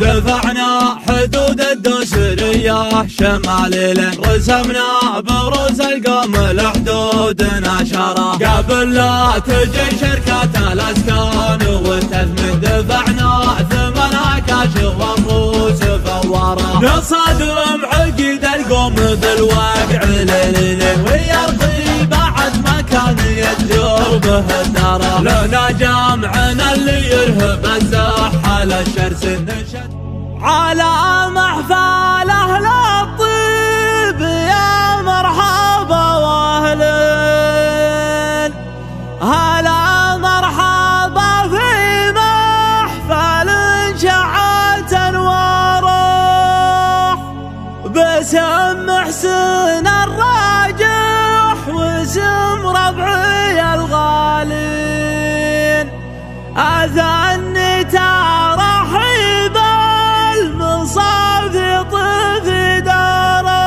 دفعنا حدود الدوسرية شمال لين رسمنا بروز القوم لحدودنا شرع. قبل لا تجي شركة الاسكان والتثمين دفعنا ثمنها كاشف والروس فورة. نصادم عقيد القوم بالواقع ليل ويرقي بعد ما كان يدور به الدرى. لنا جامعنا اللي يرهب الزحة للشرس النشد على محفل أهل الطيب يا مرحبا واهلين. هلا مرحبا في محفل شعت انواره باسم حسين الراجح واسم ربعي الغالين. اذني ترحيب المصافي طيف داره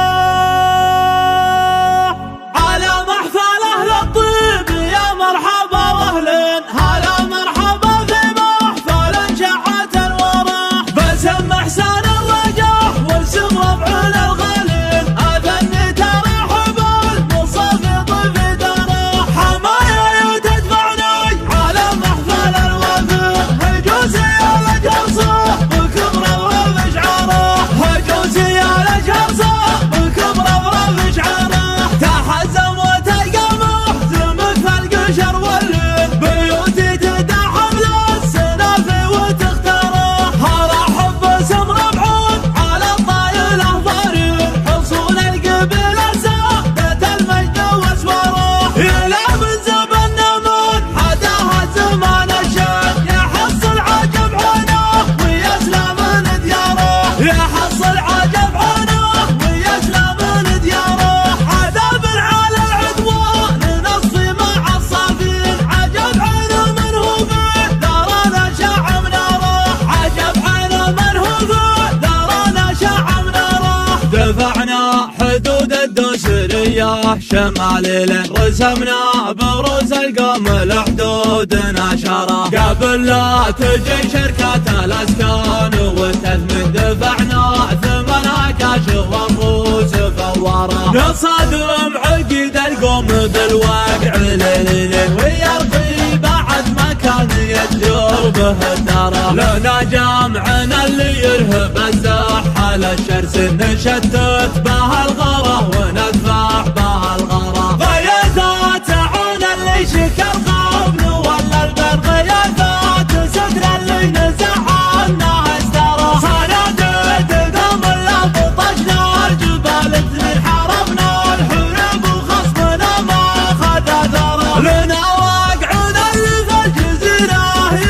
على محفل اهل الطيب يا مرحبا واهلين. هلا مرحبا في محفل شعت الورح باسم حسين الرجح واسم ربعنا الغالين. اذني ترحب المصافي طيف داره حمايا تدفعني على محفل الوفاء. هجوزي على جرصه بكبر ورب شعاره. هجوزي على جرصه بكبر ورب شعاره. تحزم وتلقى محزمك في القشر والليل بيوتي تدحم للسنافي وتختاره. هذا حب اسم ربعون على الطايله ضارين حصول القبيله سادة المجد واسواره. الى من زبن نموت حداها زمان الشيخ يحصل عجب عينه ويسلم من دياره. يحصل عجب عينه ويسلم من دياره. عذاب على العدوان نصفي مع الصافين. عجب عينه من هو فيه دارنا شع مناره. عجب عينه من هو فيه دارنا شع مناره. دفعنا حدود الدوسرية شمال لين رسمنا بروز القوم لحدودنا شرع. قبل لا تجي شركة الاسكان والتثمين دفعنا ثمنها كاشف والروس فورة. نصادم عقيد القوم بالواقع ليل ويرقي بعد ما كان يدور به الدرى. لنا جامعنا اللي يرهب الزحة للشرس نشتت بها الغرة وندفع بها الغرة. غياثات عون اللي شكر غابن ولا البر. غياثات ستر اللي نزع عنها استرى. صناديد قوم اللي بطشنا الجبال اثنين حاربنا الحروب وخصمنا ما اخذ ثرى. لنا واقعنا اللي في الجزيرة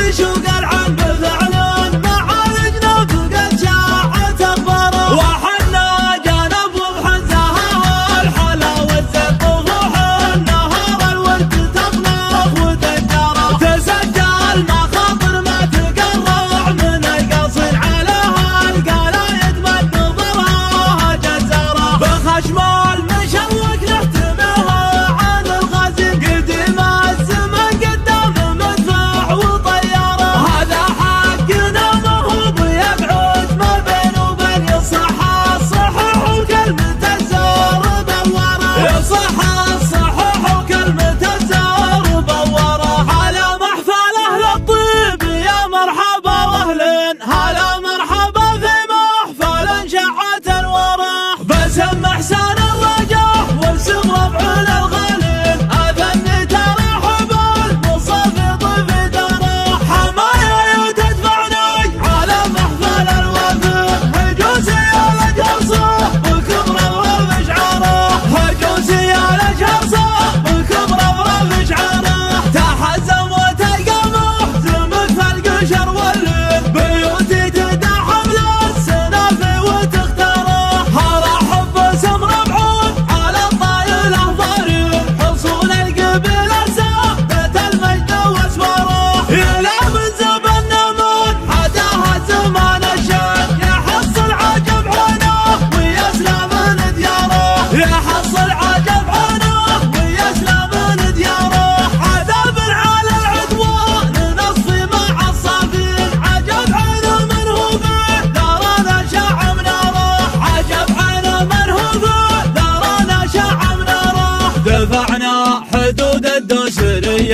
يشوق العم بفعلا معارجنا فقد شاعت اخباره. وحنا جانب وبحنزها الحلا والزق وروح النهار الورد تطنخ وتنجره. تسجل مخاطر ما تقرع من القصر عليها القلايد من نظرها جزره. بخشم المشوق نحتميها عن الغازي قديم الزمن قدام مدفع وطياره. هذا حقنا ما هو بيبعد ما بين وبين يصح الصحيح وكلمة الزور بوره. يصح الصحيح وكلمة الزور بوره. على محفل اهل الطيب يا مرحبا واهلين. هلا مرحبا في محفل شعت الورح باسم حسين الرجح واسم ربعنا الغالين. اذني ترحب المصافي طيف داره حمايا تدفعني على محفل الوفاء. هجوزي على جرصه بكبر ورب شعاره. هجوزي على جرصه بكبر ورب شعاره. تحزم وتلقى محزمك في القشر والليل بيوتي تدحم للسنافي وتختاره. هذا حب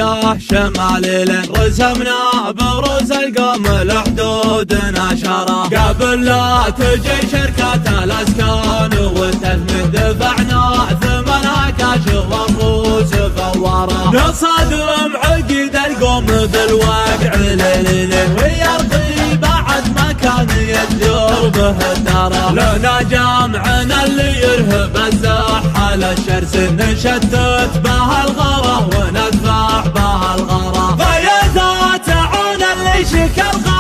اتجاه شمالي لين رسمنا بروز القوم الحدود نشره. قبل لا تجي شركة الاسكان والتثمين دفعنا ثمنها كاش والروس فوره. نصادم عقد القوم بالواقع ليل ويرضي بعد ما كان يدور به الدار. لنا جامعنا اللي يرهب الزحة للشرس نشتت بها الغرة وندفع بها الغرة. غياثات عون اللي شكر